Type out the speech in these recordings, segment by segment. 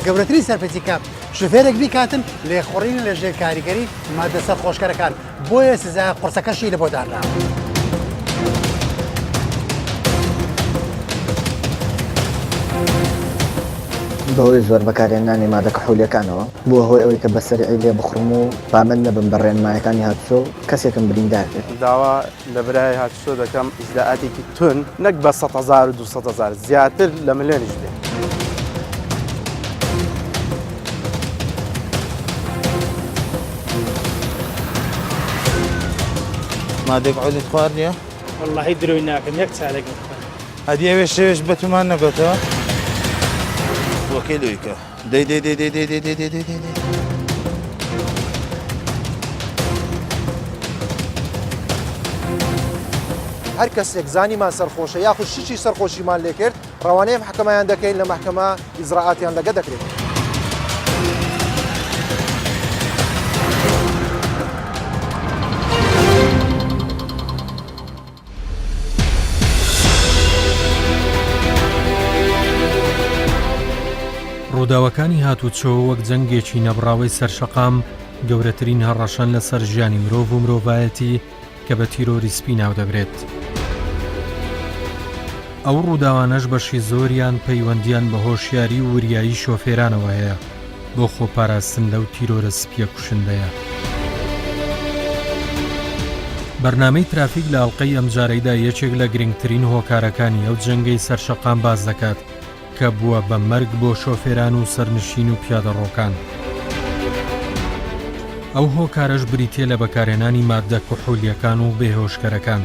گەورەترین سەرپەرستی شوفێرێک بیکاتن لێخوڕین لە ژێر کاریگەری مادە سەرخۆشکەرەکان بۆیە سزای قورسەکەشی لە بۆ دانراوە. بەهۆی زۆر بەکارهێنانی مادە کحولیەکانەوە بووە هۆی ئەوەی کە بەسەری لێ بخڕم و پامەند نەبم بە ڕێنمایەکانی هاتوچۆ کەسێکم بریندار کرد. داوا لە برای هاتوچۆ دەکەم ئیزداعاتێکی تون نەک بە 100,000 و 200,000 زیاتر لە ملیۆنیش بێت. مادێک عودت خواردیە؟ والله دروی ناکەم یەک چالێکم خوارد. هەدی ئەوێ شێوێش بەتومان نەگوتەوە؟ وەکەی لۆیکە دەی هەر کەسێک زانیمان سەرخۆشە یاخود شیشی سەرخۆشیمان لێ کرد ڕەوانەیە محکەمەیان دەکەین لە محکەمە ئیجراعاتیان لەگە دەکرێت. ڕووداوەکانی هاتوچۆ وەک جەنگێکی نەبڕاوی سەرشەقام گەورەترین هەڕەشەن لەسەر ژیانی مرۆڤ و مرۆڤایەتی کە بە تیرۆریسپی ناو دەبرێت. ئەو ڕووداوانەش بەشی زۆریان پەیوەندیان بە هۆشیاری و وریایی شۆفێرانەوە هەیە بۆ خۆپاراستن لەو تیرۆرە سپیە کوشندەیە. بەرنامەی ترافیک لە ئەڵلقەی ئەمجارەیدا یەکێک لە گرنگترین هۆکارەکانی ئەو جەنگەی سەرشەقام باز دەکات کە بووە بە مەرگ بۆ شۆفێران و سەرنشین و پیادەڕۆکان. ئەو هۆکارەش بریتێ لە بەکارهێنانی مادە کوحولیەکان و بێهۆشکەرەکان.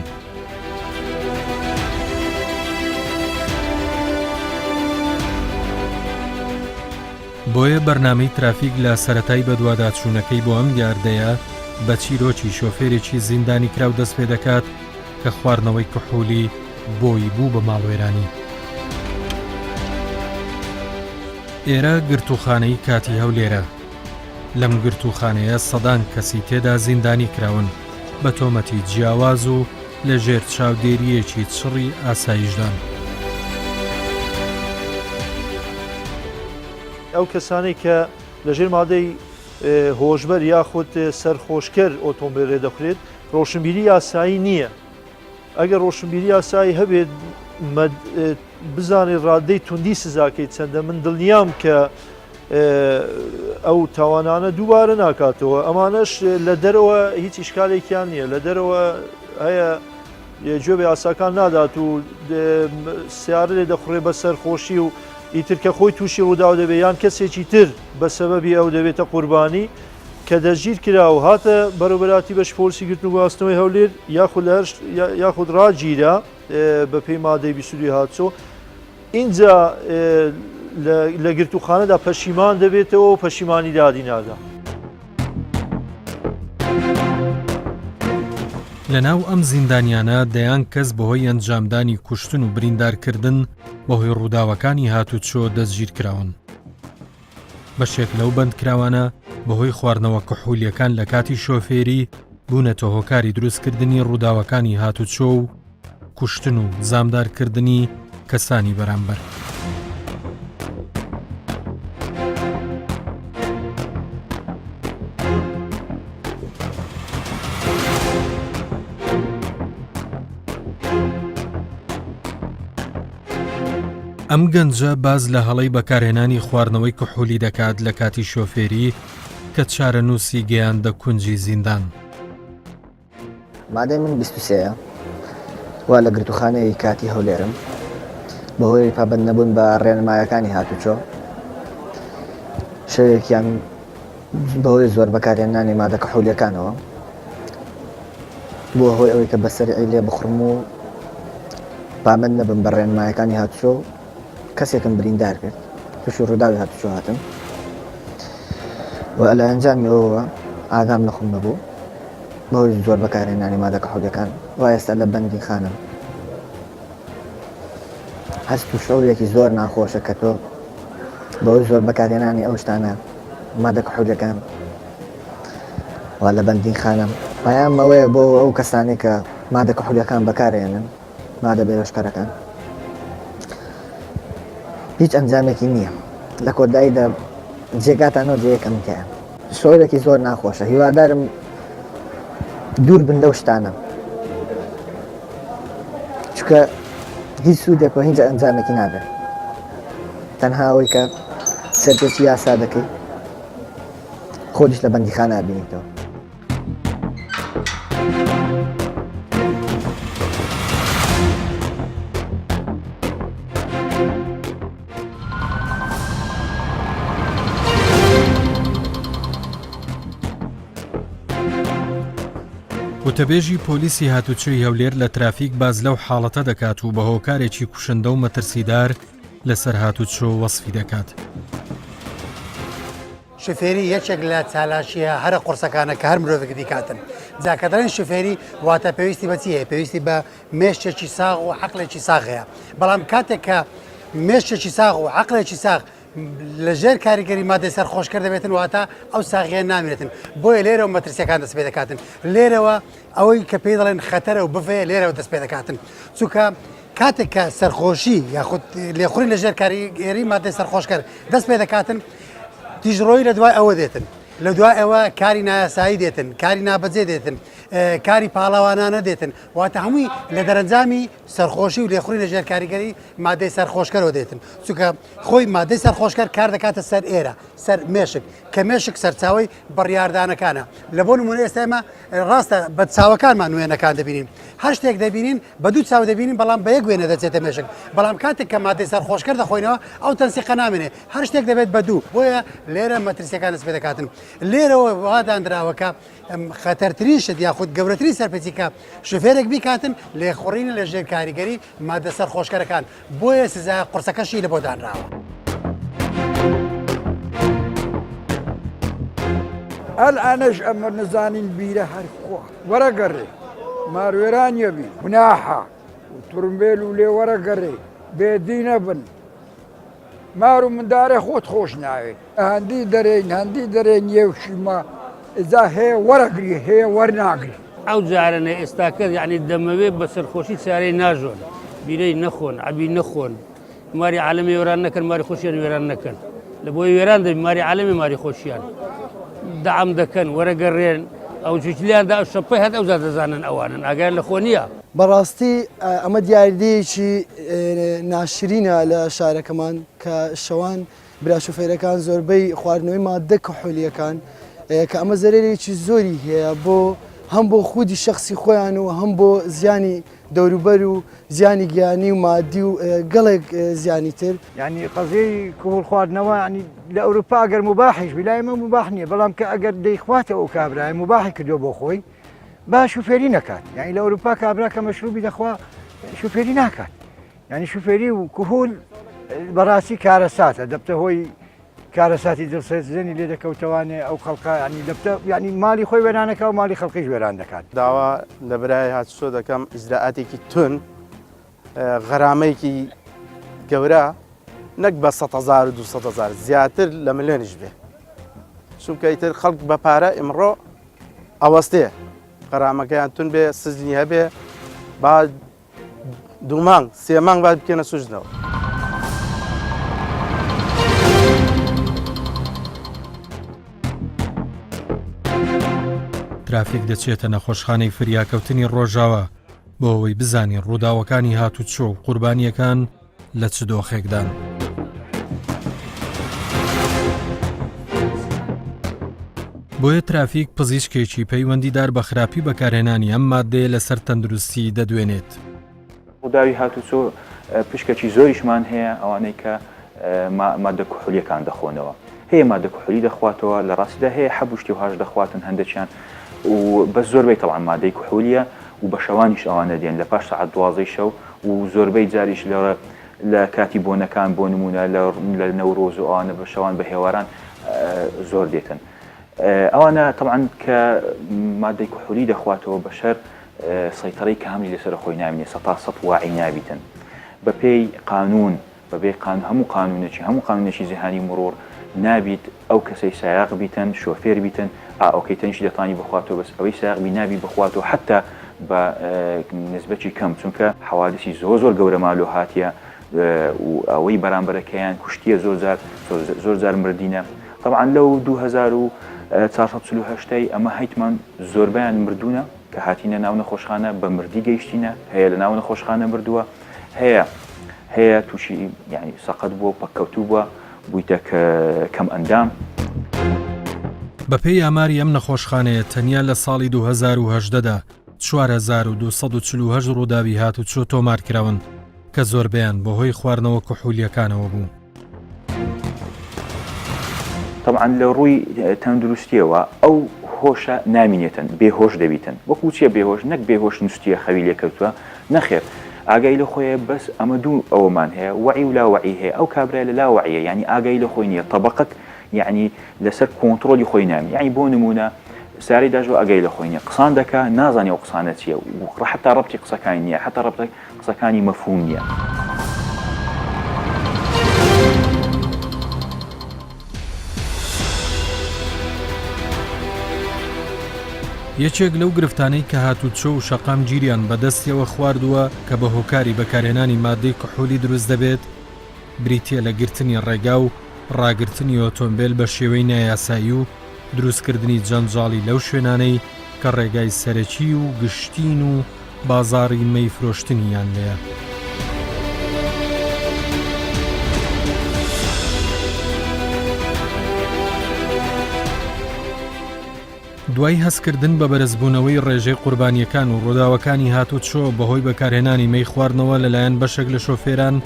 بۆیە بەرنامەی ترافیک لە سەرەتای بەدواداچوونەکەی بۆ ئەم دیاردەیە بە چیرۆکی شۆفێرێکی زیندانی کراو دەست پێ دەکات کە خواردنەوەی کوحولی بۆی بوو بە ماڵوێرانی. ئێرە گرتوخانەی کاتی هەولێرە. لەم گرتوخانەیە سەدان کەسی تێدا زیندانی کراون بە تۆمەتی جیاواز و لە ژێر چاودێریەکی چڕی ئاسایشدان. ئەو کەسانی کە لەژێر مادەی هۆشبەر یاخود سەرخۆشکەر ئۆتۆمبیل ڕێدەخورێت ڕۆشنبیری یاسایی نییە. ئەگەر ڕۆشنبیری یاسایی هەبێت بزانێت ڕادەی توندی سزاکەی چەندە من دڵنیام کە ئەو تاوانانە دووبارە ناکاتەوە. ئەمانەش لە دەرەوە هیچ ئیشکالێکیان نییە، لە دەرەوە هەیە گوێ بە یاساکان نادات و سیارە لێ دەخوڕێ بە سەرخۆشی و ئیتر کە خۆی تووشی ڕووداو دەبێت یان کەسێکی تر بە سەبەبی ئەو دەبێتە قوربانی کە دەژیر کرا و هاتە بەڕێوەبەراتی بەش پۆلیسی گرتن و گواستنەوەی هەولێر یاخود ڕاگیرا بە پێی مادەی 22 هاتچۆ اینجا لە گرتوخانەدا پەشیمان دەبێتەوە و پەشیمانی دادی نادا. لەناو ئەم زیندانیانە دەیان کەس بەهۆی ئەنجامدانی کوشتن و بریندارکردن بەهۆی ڕووداوەکانی هاتوچۆ دەستگیر کراون. بەشێک لەو بەندکراوانە بەهۆی خواردنەوە کحولیەکان لە کاتی شۆفێری بوونەتە هۆکاری دروستکردنی ڕووداوەکانی هاتوچۆ و کوشتن و زامدارکردنی کەسانی بەرامبەر. ئەم گەنجە باز لە هەڵەی بەکارهێنانی خواردنەوەی کحولی دەکات لە کاتی شۆفێری کە چارەنووسی گەیاندە کونجی زیندان. مادەی من 23ە وا لە گرتوخانەی کاتی هەولێرم بەهۆی پابەند نەبوون بە ڕێنمایەکانی هاتوچۆ شەوێکیان بەهۆی زۆر بەکارهێنانی مادە کحولیەکانەوە بووە هۆی ئەوەی کە بەسەری لێ بخڕم و پامەند نەبم بە ڕێنمایەکانی هاتوچۆ کەسێکم بریندار کرد تووشی ڕووداوی هاتوچۆ هاتم و لە ئەنجامی ئەوەوە ئاگام لە خۆم نەبوو بەهۆی زۆر بەکارهێنانی مادە کحولیەکان و ئێستا لە بەندی خانم هەست و شەوێکی زۆر ناخۆشە کە تۆ بەهۆی زۆر بەکارهێنانی ئەو شتانە مادە کحولیەکان و لە بەندی خانم پایام ئەوەیە بۆ ئەو کەسانی کە مادە کحولیەکان بەکارهێنن مادە بێهۆشکەرەکان هیچ ئەنجامێکی نییە لە کۆداییدا جێگاتانەوە جەیەکەمتیان شۆرێکی زۆر ناخۆشە هیوادارم دوور بن لەو شتانە چکە هیچ سوودێکەوە هیچ ئەنجامێکی نابێت تەنها ئەوەی کە سەرپێکی یاسا دەکەی خۆلیش لە بەندیخانە بینیتەوە. وتەبێژی پۆلیسی هاتوچۆی هەولێر لە ترافیک باز لەو حاڵەتە دەکات و بە هۆکارێکی کوشندە و مەترسیدار لەسەر هاتوچۆ وەسفی دەکات. شوفێری یەکێک لە چالاشیە هەرە قورسەکانە کە هەر مرۆڤێک دیکاتن جاکە دەڵێن شوفێری واتە پێویستی بە چیە پێویستی بە مێشتێکی ساغ و عەقڵێکی ساغەیە بەڵام کاتێک کە مێشتێکی ساغ و عەقڵێکی ساغ لەژێر کاریگەری مادەی سەرخۆشکەر دەبێتن واتە ئەو ساغیە نامێنێتن بۆیە لێرەوە مەترسیەکان دەست پێ دەکاتن لێرەوە ئەوەی کە پێی دەڵێن خەتەرە و بفەیە لێرەوە دەست پێ دەکاتن چونکە کاتێک کە سەرخۆشی یاخود لێخوڕی لەژێر کاریگەری مادەی سەرخۆشکەر دەست پێ دەکاتن تیژڕۆی لە دوای ئەوە دێتن لە دوای ئەوە کاری نایاسایی دێتن کاری نابەجێ دێتن کاری پاڵاوانانە دێتن واتە هەمووی لە دەرەنجامی سەرخۆشی و لێخوڕی لەژێر کاریگەری مادەی سەرخۆشکەرەوە دێتن چونکە خۆی مادەی سەرخۆشکەر کار دەکاتە سەر ئێرە سەر مێشک کە مێشک سەرچاوی بڕیاردانەکانە لە بۆ نمونە ئێستا ئێمە ڕاستە بە چاوەکانمان وێنەکان دەبینین هەر شتێک دەبینین بە دوو چاو دەبینین بەڵام بە یەک وێنە دەچێتە مێشک بەڵام کاتێک کە مادەی سەرخۆشکەر دەخۆینەوە ئەو تەنسیقە نامێنێ هەر شتێک دەبێت بە دوو بۆیە لێرە مەترسیەکان دەست پێ دەکاتن لێرەوە وادانراوەکە خەتەرترین شت یاخود گەورەترین سەرپێچیکە شوفێرێک بیکاتن لێخوڕینە لەژێر کاریگەری مادە سەرخۆشکەرەکان بۆیە سزای قورسەکەشی لە بۆ دانراوە. الآنش أمر نزانين بيره هالخوا ورا قري مارويران يبي مناحة وترمبيل ولي ورا قري بيدينا بن مارو من داري خوت خوش ناوي هندي درين يوشي ما إذا هي ورا قري هي ورنا قري ئەو جارانە ئێستاکە یعنی دەمەوێت بە سەرخۆشی چارەی ناژۆن بیرەی نەخۆن عبی نەخۆن ماری عالەمی وێران نەکەن ماری خۆشیان وێران نەکەن لە بۆی وێران دەبی ماری عالەمی ماری خۆشیان دەعام دەکەن وەرەگەڕێن ئەو جولیاندا ئەو شەپەی هەت ئەوزا دەزانن ئەوانن ئاگیان لە خۆ نییە. بەڕاستی ئەمە دیاریدەیەکی ناشرینە لە شارەکەمان کە شەوان براشوفێرەکان زۆربەی خواردنەوەی مادە کحولیەکان کە ئەمە زەرێکی زۆری هەیە بۆ هەم بۆ خودی شخصی خۆیان و هەم بۆ زیانی دەوروبەر و زیانی گیانی و مادی و گەڵێک زیانی تر يعني قضية كهول خواردنەوە يعني لە ئەوروپا ئەگەر مباحیش بلای ئەمە مباح نییە بەڵام کە ئەگەر دەیخواتەوە کابرای مباحی کردو بۆ خۆی با شوفێری نەکات یعنی لە ئەوروپا کابرا کە مەشروبی دەخوا شوفێری ناکات یعنی شوفێری و کهول بەڕاستی کارەساتە دەبتە هۆی کارەساتی دڵسەزێنی لێ دەکەوتەوانێ ئەو خەڵقا ینی دەبتە ینی مالی خۆی وێرانەکە و مالی خەڵقیش وێران دەکات. داوا لە برای هاتوچۆ دەکەم ئیجراعاتێکی تون غەرامەیەکی گەورە نەک بە 100,000 و 200,000 زیاتر لە ملیۆنیش بێ چونکە ئیتر خەڵک بە پارە ئمڕۆ ئەوەستەیە غەرامەکەیان تون بێ سزنی هەبێ با 2 مانگ 3 مانگ با بکەنە سوژنەوە. ترافیک دەچێتە نەخۆشخانەی فریاکەوتنی ڕۆژاوە بۆ ئەوەی بزانین ڕووداوەکانی هاتوچۆ و قوربانیەکان لە چ دۆخێکدان. بۆیە ترافیک پزیشکێکی پەیوەندیدار بە خراپی بەکارهێنانی ئەم مادەیە لەسەر تەندروستی دەدوێنێت. ڕووداوی هاتوچۆ پشکێکی زۆریشمان هەیە ئەوانەی کە مادە کوحولیەکان دەخۆنەوە هەیە مادە کوحولی دەخواتەوە لە ڕاستیدا هەیە حەبوشتی و هاش دەخواتن هەندێکیان و بە زۆربەی تەڵان مادەی کوحولیە و بە شەوانیش ئەوانە دێن لە پاش سەعات 12 شەو و زۆربەی جاریش لە کاتی بۆنەکان بۆ نمونە لە نەورۆز و ئەوانە بە شەوان بە هێواران زۆر دێتن ئەوانە طبعاً کە مادەی کوحولی دەخواتەوە بەشەر سەیطرەی کاملی لەسەر خۆی نامێنێ 100% واعی نابیتن بە پێی قانون بەبێ هەموو قانونێکی جیهانی مرۆر نابیت ئەو کەسەی سایاق بیتن شۆفێر بیتن ئەوکەی تەنیشی دەتوانی بخواتەوە بەس ئەوەی سایاقبی نابی بخواتەوە حتا بە نسبەتی کەم چونکە حەوادثی زۆر گەورە مالۆ هاتیە ئەوەی بەرامبەرەکەیان کوشتیە زۆر جار مردینە. طبعا لەو 2448 ئەمە هەیتمان زۆربیان مردوونە کە هاتیینە ناو نەخۆشخانە بە مردی گەیشتینە، هەیە لە ناو نەخۆشخانە مردووە، هەیە تووشی یعنی سەقەت بووە پەککەوتوو بووە بوویتە کەم ئەندام. بەپێی ئاماری ئەم نەخۆشخانەیە تەنیا لە ساڵی 2018دا 4248 ڕووداوی هاتوچۆ تۆمارکراون کە زۆربیان بەهۆی خواردنەوە کحولیەکانەوە بوو. طبعا لە ڕووی تەندروستیەوە ئەو هۆشە نامینێتن بێهۆش دەبیتن، وەکو چیە بێهۆش نەک بێهۆش نووسە خەوی لێکەوتووە نەخێر ئاگای لە خۆیە بەس ئەمە دوو ئەوەمان هەیە وعی و لاوەعی هەیە، ئەو کابرای لە لاوەعیە یعنی ئاگای لە خۆی نییە تەبقەت یعنی لەسەر کۆنتترۆلی خۆی نامی، یعنی بۆ نمونە ساری داژۆ ئەگەی لە خۆی نیە قسان دەکە نازانێ و قسانە چییە و حتا ڕەبتی قسەکانی نییە، حتا ڕەبتە قسەکانی مەفهوم نییە. یەکێک لەو گرفتانەی کە هاتوچۆ و شەقام گیریان بەدەستیەوە خواردووە کە بە هۆکاری بەکارهێنانی مادەی کحولی دروست دەبێت بریتە لە گرتنی ڕێگا و ڕاگررتنی ئۆتۆمبیل بە شێوەی نایاسایی و دروستکردنی جەنجاڵی لەو شوێنانەی کە ڕێگای سەرەکی و گشتین و بازاڕی مەی فرۆشتنیان لێە. دوای هەستکردن بە بەرزبوونەوەی ڕێژەی قوربانیەکان و ڕووداوەکانی هاتوچۆ بەهۆی بەکارهێنانی مەی خواردنەوە لەلایەن بەشێک لە شۆفێران،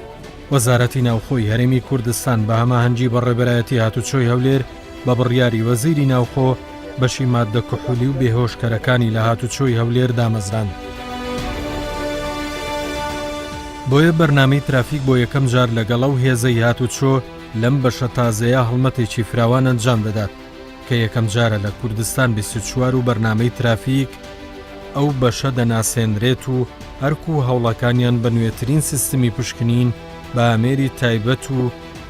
وەزارەتی ناوخۆی هەرێمی کوردستان بە هەماهەنگی بە ڕێبەرایەتی هاتوچۆی هەولێر بە بڕیاری وەزیری ناوخۆ بەشی ماددە کحولی و بێهۆشکەرەکانی لە هاتوچۆی هەولێر دامەزران. بۆیە بەرنامەی ترافیک بۆ یەکەم جار لەگەڵ ئەو هێزەی هاتوچۆ لەم بەشە تازەیە هەڵمەتێکی فراوان ئەنجام دەدات کە یەکەم جارە لە کوردستان 24 و بەرنامەی ترافیک ئەو بەشە دەناسێنرێت و هەرکو هەوڵەکانیان بە نوێترین سیستمی پشکنین بە ئامێری تایبەت و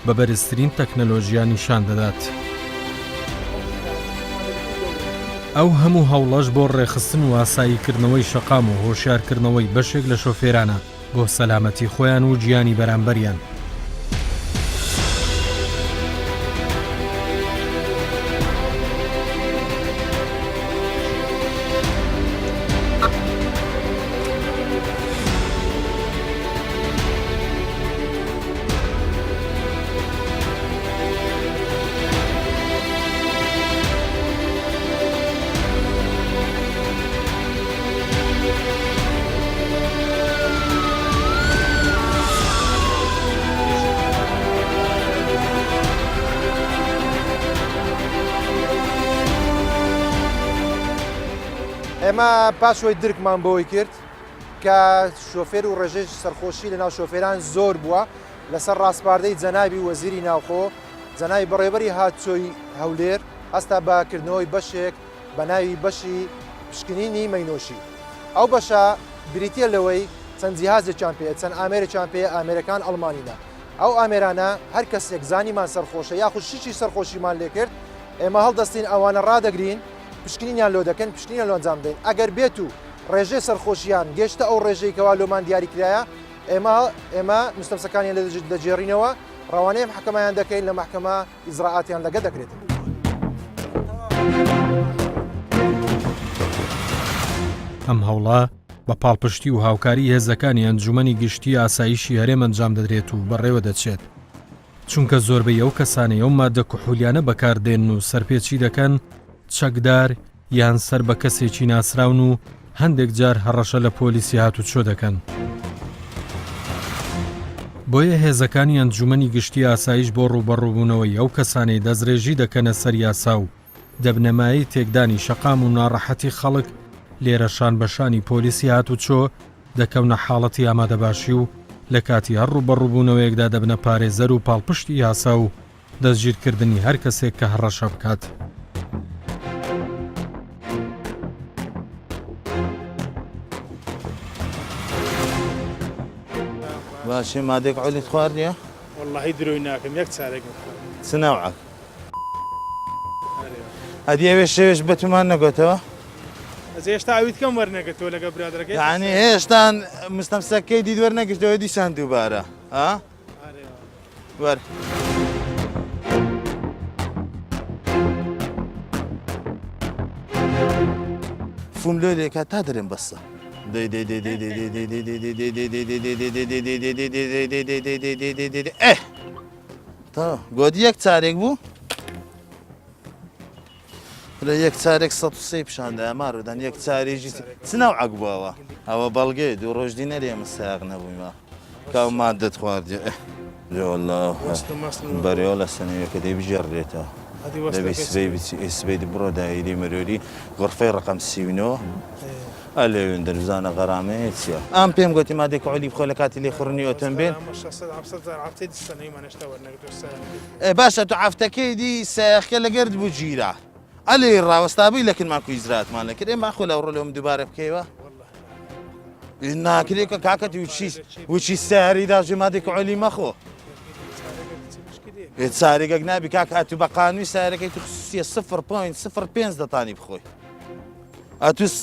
بە بەرزترین تەکنەلۆژیا نیشان دەدات. ئەو هەموو هەوڵەش بۆ ڕێخستن و ئاساییکردنەوەی شەقام و هۆشیارکردنەوەی بەشێک لە شۆفێرانە بۆ سەلامەتی خۆیان و گیانی بەرامبەریان. ئێمە پاشۆی درکمان بۆی کرد کە شۆفێر و ڕێژەی سەرخۆشی لە ناو شۆفێران زۆر بووە لەسەر ڕاستپاردەی جەنابی وەزیری ناوخۆ جەنابی بەڕێوەبەری هاتوچۆی هەولێر هەستا بەکردنەوەی بەشێک بە ناوی بەشی پشکنینی مەینۆشی. ئەو بەشە بریتە لەوەی چەند جیهازێکیان پێ چەند ئامێرێکیان پێ ئامێرەکان ئەڵمانینە. ئەو ئامێرانە هەر کەسێک زانیمان سەرخۆشە یاخود شیشی سەرخۆشیمان لێ کرد ئێمە هەڵدەستین ئەوانە ڕادەگرین پشکنینیان لۆ دەکەن پشتینیان لۆ ئەنجام دەین. ئەگەر بێت و ڕێژەی سەرخۆشییان گەشتە ئەو ڕێژەی کەوا لۆمان دیاریکرایە ئێمە مستەمسەکانیان لە دەجێڕینەوە ڕەوانەیە محکەمەیان دەکەین لە محکەمە ئیجراعاتیان لەگە دەکرێت. ئەم هەوڵە بە پاڵپشتی و هاوکاری هێزەکانی ئەنجومەنی گشتی ئاسایشی هەرێم ئەنجام دەدرێت و بەڕێوە دەچێت، چونکە زۆربەی ئەو کەسانەی ئەو ماددە کحولیانە بەکاردێن و سەرپێچی دەکەن چەکدار یان سەر بە کەسێکی ناسراون و هەندێک جار هەڕەشە لە پۆلیسی هاتوچۆ دەکەن. بۆیە هێزەکانی ئەنجومەنی گشتی ئاسایش بۆ ڕوبەڕووبوونەوەی ئەو کەسانەی دەستڕێژی دەکەنە سەر یاسا و دەبنەمایی تێکدانی شەقام و ناڕەحەتی خەڵک لێرەشان بەشانی پۆلیسی هاتوچۆ دەکەونە حاڵەتی ئامادەباشی و لە کاتی هەر ڕوبەڕووبوونەوەیەکدا دەبنە پارێزەر و پاڵپشتی یاسا و دەستگیرکردنی هەر کەسێک کە هەڕەشە بکات. باشی مادێک عۆلیت خواردیە؟ واللهی درۆی ناکەم یەک چارێک چ ناوعەک؟ ئەدیەوێ شێوێش بەتومان نەگۆتەوە؟ ئەز هێشتا ئەویت کەم وەرنەگرتەوە لەگە برادەکەی؟ یعنی هێشتان مستەمسەکەی دیت وەرنەگرتەوە دیسان دووبارە ها؟ وەر فوم لێکە تا دەرێن بەسە تا گۆدی یەک چارێک بوو لە یەک چارێک 130 پیشاندا ئەماڕدان یەک چارێژی چناو عەگبووەوە ئەوە بەڵگەی دوو ڕۆژدی نەرێ ئێمە ساغ نەبوویمە کاو مادەت خواردێ والله بەرێوە لە سنەیەکە دەیبژێڕێتەوە دەبی سبەی بڕۆ دایری مەرۆری غرفەی ڕقم 39 ئەلێوێن دەرزانە غەرامەیە چییە؟ ئەم پێم گوتی مادێک علی بخۆ لە کاتی لێ خوڕنی ئۆتۆمبیل باشە تو عفتەکەی دی سایەخکە لە گرد بوو گیرە ئەلێ ڕاوەستابووی لەکن ماکو ئیزراتمان لەکرد ئێمە خۆ لە ڕۆ لەم دووبارە بکەیوە ناکرێکە کاکەتی وچی سیاری داژێ مادێک علی مەخۆ سارێکەک نابی کاک هاتو بە قانوی سارەکەی تو خصوصیە 0.05 دەتانی بخۆی ئەتو 0.3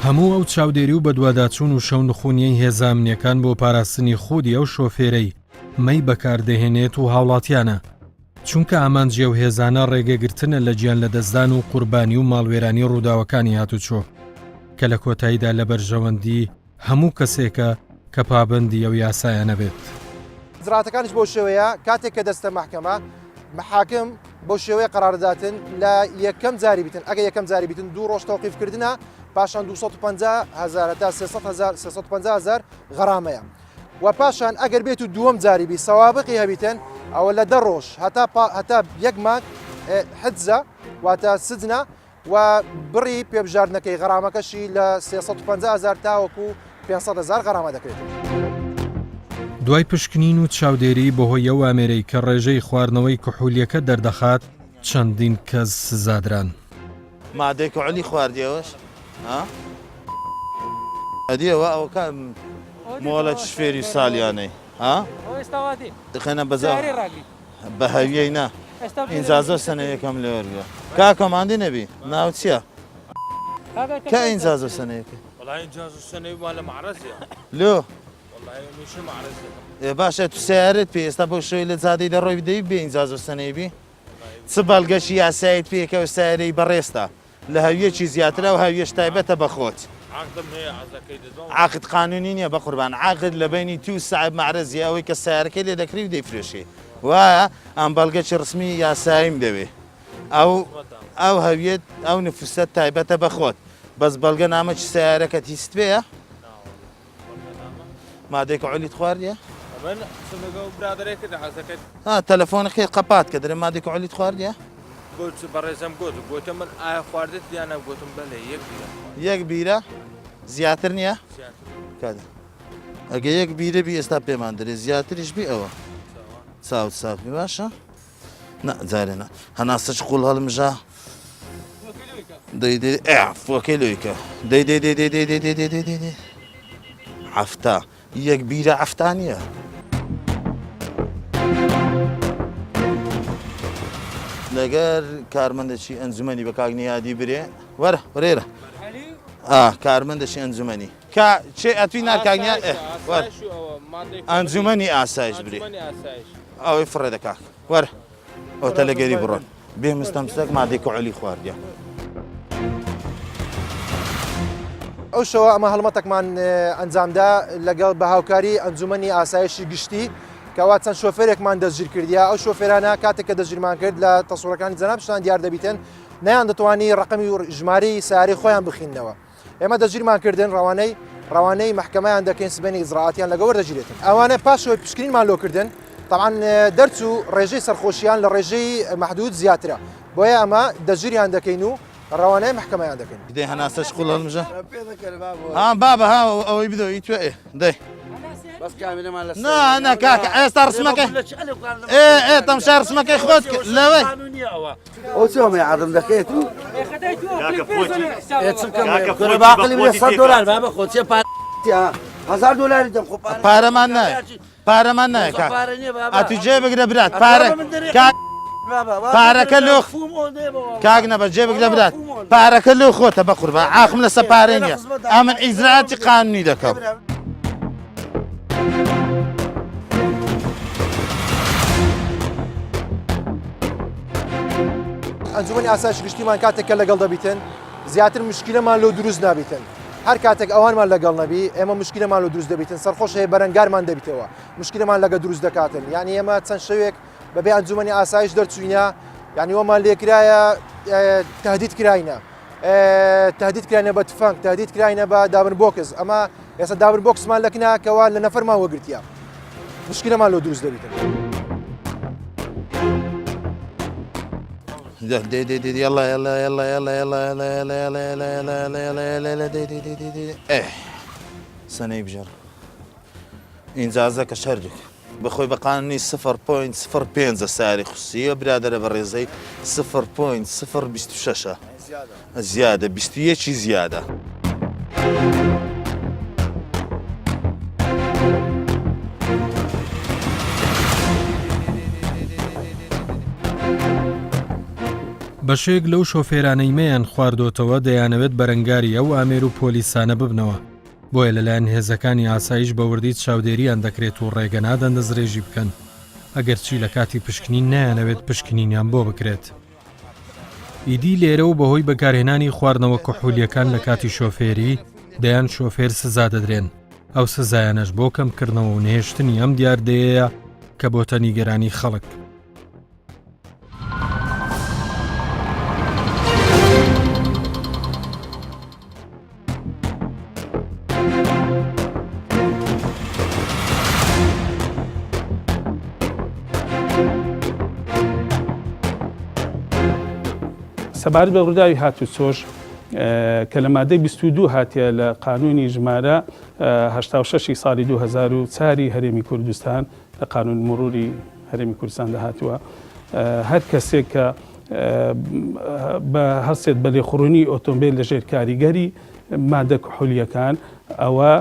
هەموو ئەو چاودێری و بەدواداچوون و شەو نخونیەی هێزانامنیەکان بۆ پاراستنی خودی ئەو شۆفێرەی مەی بەکاردەهێنێت و هاوڵاتیانە چونکە ئامانجیە و هێزانە ڕێگەگرتنە لە گیان لە دەستدان و قوربانی و ماڵوێرانی ڕووداوەکانی هاتوچۆ کە لە کۆتاییدا لە بەرژەوەندی هەموو کەسێکە کە پابندی ئەو یاسایانە بێت. زراتەکانش بۆ شێوەیە کاتێک کە دەستە محکەمە محاکم بۆ شێوەیە قەراردادن لە یەکەم جاری بیتن ئەگە یەکەم جاری بیتن دوو ڕۆژ تەوقیفکردنە پاشان 250,000 تا 350,000 غەرامەیە و پاشان ئەگەر بێت و دووەم جاریبی سەوابقی هەبیتن ئەوە لە 10 ڕۆژ هەتا یەک مانگ حجزە واتە سجنە و بڕی پێبژاردنەکەی غەرامەکەشی لە 350,000 تاوەکو 500,000 غەرامە دەکرێت. دوای پشکنین و چاودێری بەهۆی ئەو ئامێرەی کە ڕێژەی خواردنەوەی کحولیەکە دەردەخات چەندین کەس سزادران. مادێک علی خواردیەوەش ئەدیەوە ئەو کە مۆڵە شفێری سالیانەی دخێنە بەزا بە هەویەی نا ئینجازە سنە یەکەم لێوەرگە کاکەماندی نەبی ناو چییە؟ کە ئینجازە سنەیەکە لۆ باشە تو سیارت پێ ئێستا بۆ شوی لە زادەی دەڕۆی بدەی بێ ئینجازە سنەیبی چ بەڵگەشی یاسایت پێکەوە سیارەی بەڕێستا لە هەویەکی زیاترە و هەویەش تایبەتە بەخۆت عقد قانونی نییە بە قوربان عقد لە بینی تو سعب معرەزی ئەوەی کە سیارەکەی لێ دەکری و دەیفرێشێ وایە ئەم بەڵگەی ڕسمی یاساییم دەوێ ئەو هەویەت ئەو نفوسەت تایبەتە بەخۆت بەس بەڵگە نامەچ سیارەکەت هیست پێیە مادێک علیت خواردیە تەلەفۆنەکەی قەپات کە دەرێ مادێک علیت خواردیە بەڕێزم گوتم من ئایا خواردت یانە گوتم بەڵێ یەک بیرە زیاتر نییە ئەگە یەک بیرە بی ئێستا پێمان دەرێ زیاتریش بی ئەوە چاوت سافی باشە جارێنە هەناسەش قوڵ هەڵمژە فۆکەی لۆیکە عەفتا یەک بیرە عەفتا نییە لەگەر کارمەندەکی ئەنجومەنی بە کاگنیادی برێ وەرە وەرێرە کارمەندەشی ئەنجومەنی چێ ئەتوی نارکاگنیا ئەنجومەنی ئاسایش برێ ئەوەی فڕێ دەکات وەرە ئەوتە لەگەری بڕۆن بێ مستەمسەک مادێک علی خواردیە ئەو شەوە ئەمە هەڵمەتێکمان ئەنجامدا لەگەڵ بە هاوکاری ئەنجومەنی ئاسایشی گشتی کەوا چەند شۆفێرێکمان دەستگیر کردیا ئەو شۆفێرانە کاتێک کە دەستگیرمان کرد لە تەسوورەکانی جەنابشتان دیار دەبیتن نەیان دەتوانی ڕقمی و ژمارەی سیارەی خۆیان بخینەوە ئێمە دەستگیرمان کردن ڕەوانەی محکەمەیان دەکەین سبەینی ئیجراعاتیان لەگەڵ وەردەگیرێتن ئەوانە پاشەوەی پشکنینمان لۆکردن طبعاً دەرچوو ڕێژەی سەرخۆشییان لە ڕێژەی محدود زیاترە بۆیە ئەمە دەستگیریان دەکەین و ڕەوانەی محکەمەیان دەکەین دەی هەناسەش قوڵ هەڵمژە بابە ئەوەی بدەوەی توێ دەی نه کاکە ئێستا ڕسمەکەی تەمشا ڕسمەکەی خۆت لەوەی ئەو چۆمە عادم دەکەیت و باقلی $100 بابە خۆچێ $1000 دەم پارەمان نایە پارەمان نایە ئەتو جێ بگرە برات پارەکە لۆ کاک نەبە جێ بگرە برات پارەکە لۆ خۆتە بە قوربان عاقم لەسەر پارە نییە ئەمن ئیجراعاتی قانونی دەکەم ئەنجومەنی ئاسایش گشتیمان کاتێککە لەگەڵ دەبیتن زیاتر مشکلەمان لۆ دروست نابیتن هەر کاتێک ئەوانمان لەگەڵ نەبی ئێمە مشکلەمان لۆ دروست دەبیتن سەرخۆش هەیە بەرەنگارمان دەبیتەوە مشکلەمان لەگە دروست دەکاتن یعنی ئێمە چەند شەوێک بەبێ ئەنجومەنی ئاسایش دەرچوینە یعنی وەمان لێکرایە تهدید کراینە تهدید کراینە بە تفەنگ تهدید کراینە بە دابن بۆکس ئەمە ئێستا دابن بۆکسمان لەکناکەوە لە نەفەرمان وەگرتیە مشکلەمان لۆ دروست دەبیتن يلا يلا يلا يلا يلا يلا يلا يلا يلا يلا يلا يلا يلا دي دي دي دي دي ايه سنة بجر إنجازك شردك بخوي بقانوني 0.05 سعري خصوصية برادر بريزي 0.026 زيادة بستوية شي زيادة بەشێک لەو شۆفێرانەی مەیان خواردۆتەوە دەیانەوێت بەرەنگاری ئەو ئامێر و پۆلیسانە ببنەوە بۆیە لەلایەن هێزەکانی ئاسایش بە وردی چاودێریان دەکرێت و ڕێگە نادەن دەستڕێژی بکەن ئەگەرچی لە کاتی پشکنین نایانەوێت پشکنینیان بۆ بکرێت ئیدی لێرە و بەهۆی بەکارهێنانی خواردنەوە کحولیەکان لە کاتی شۆفێری دەیان شۆفێر سزا دەدرێن ئەو سزایانەش بۆ کەمکردنەوە و نهێشتنی ئەم دیاردەیەیە کە بۆتە نیگەرانی خەڵک سەبارەت بە ڕووداوی هاتوچۆش کە لە مادەی 22 هاتیە لە قانونی ژمارە 86 ساڵی 2004 هەرێمی کوردستان لە قانون مروری هەرێمی کوردستان داهاتووە هەر کەسێک کە بە هەستێت بە لێخوڕنی ئۆتۆمبیل لە ژێر کاریگەری مادە کحولیەکان ئەوە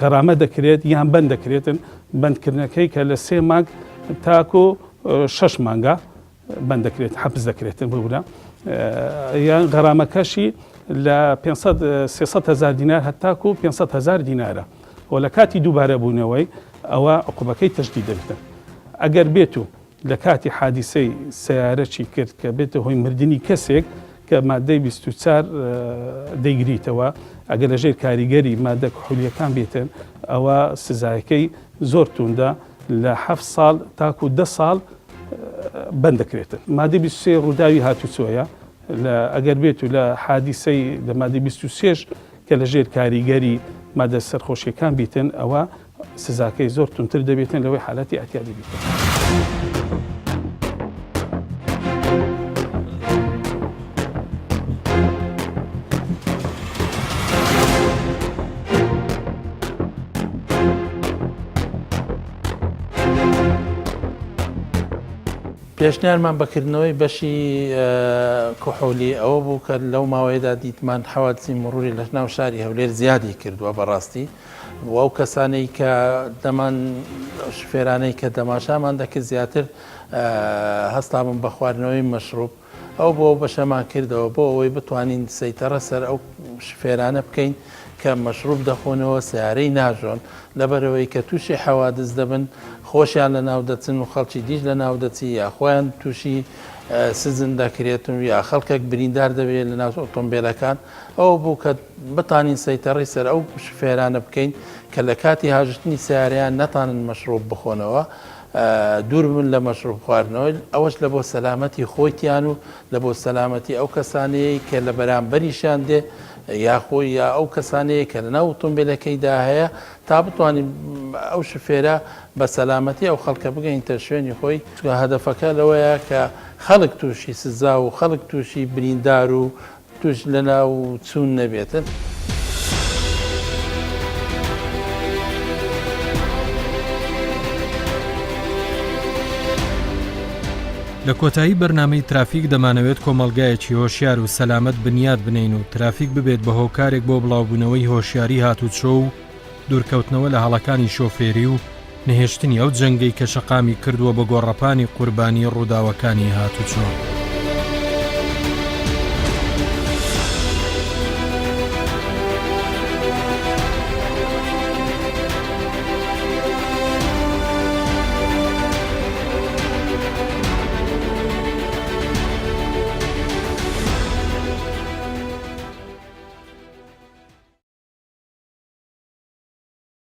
غەرامە دەکرێت یان بەند دەکرێتن بەندکردنەکەی کە لە 3 مانگ تاکو 6 مانگە بەند دەکرێت حەبس دەکرێتن بورە یان غەرامەکەشی لە 300,000 دینار هەتاکو 500,000 دینارە و لە کاتی دووبارە بوونەوەی ئەوە عقوبەکەی تەشدید دەبێتن ئەگەر بێت و لە کاتی حادیسەی سیارەی کرد کە بێتە هۆی مردنی کەسێک کە مادەی 24 دەیگریتەوە ئەگەر لە ژێر کاریگەری مادە کحولیەکان بێتن ئەوە سزایەکەی زۆر توندە لە 7 ساڵ تاکو 10 ساڵ بەند دەکرێتن مادەی 23 ڕووداوی هاتوچۆیە ئەگەر بێت و لە حادیسەی لە مادەی 23 کە لە ژێر کاریگەری مادە سەرخۆشیەکان بیتن ئەوە سزاکەی زۆر تونتر دەبێتن لەوەی حالەتی ئەتیادی بیتن. پێشنیارمان بەکردنەوەی بەشی کحولی ئەوە بوو کە لەو ماوەیەدا دیتمان حەوادسی مروری لە ناو شاری هەولێر زیادی کردووە بەڕاستی ئەو کەسانەی کە دەمان شفێرانەی کە دەماشامان دەکرد زیاتر هەستابوون بە خواردنەوەی مەشروب ئەو بۆ بەشەمان کردەوە بۆ ئەوەی بتوانین سەیتەڕە سەر ئەو شفێرانە بکەین کە مەشروب دەخۆنەوە سیارەی ناژۆن لەبەرەوەی کە تووشی حەوادز دەبن خۆشیان لە ناو دەچن و خەڵکی دیش لە ناو دەچی یا خۆیان تووشی سزن دەکرێتن یا خەڵکێک بریندار دەبێت لە ناو ئۆتۆمبیلەکان ئەو بوو کە بتانین سەیتەڕی سەر ئەو شفێرانە بکەین کە لە کاتی هاژتنی سیاریان نەتانن مەشروب بخۆنەوە دوور بن لە مەشروب خواردنەوە ئەوەش لە بۆ سەلامەتی خۆیان و لە بۆ سەلامەتی ئەو کەسانەیە کە لە بەرامبەریشان دێ یاخۆی یا ئەو کەسانەیە کە لە ناو ئۆتۆمبیلەکەیدا هەیە تا بتوانین ئەو شفێرە بە سەلامەتی ئەو خەڵکە بگەینتە شوێنی خۆی هەدەفەکە لەوەیە کە خەڵک تووشی سزا و خەڵک تووشی بریندار و توش لە ناو چوون نەبێتن. لە کۆتایی بەرنامەی ترافیک دەمانەوێت کۆمەڵگایەکی هۆشیار و سەلامەت بنیاد بنین و ترافیک ببێت بە هۆکارێک بۆ بڵاوبوونەوەی هۆشیاری هاتوچۆ و دوورکەوتنەوە لە هەڵەکانی شۆفێری و نهێشتنی ئەو جەنگەی کە شەقامی کردووە بە گۆڕەپانی قوربانی ڕووداوەکانی هاتوچۆ.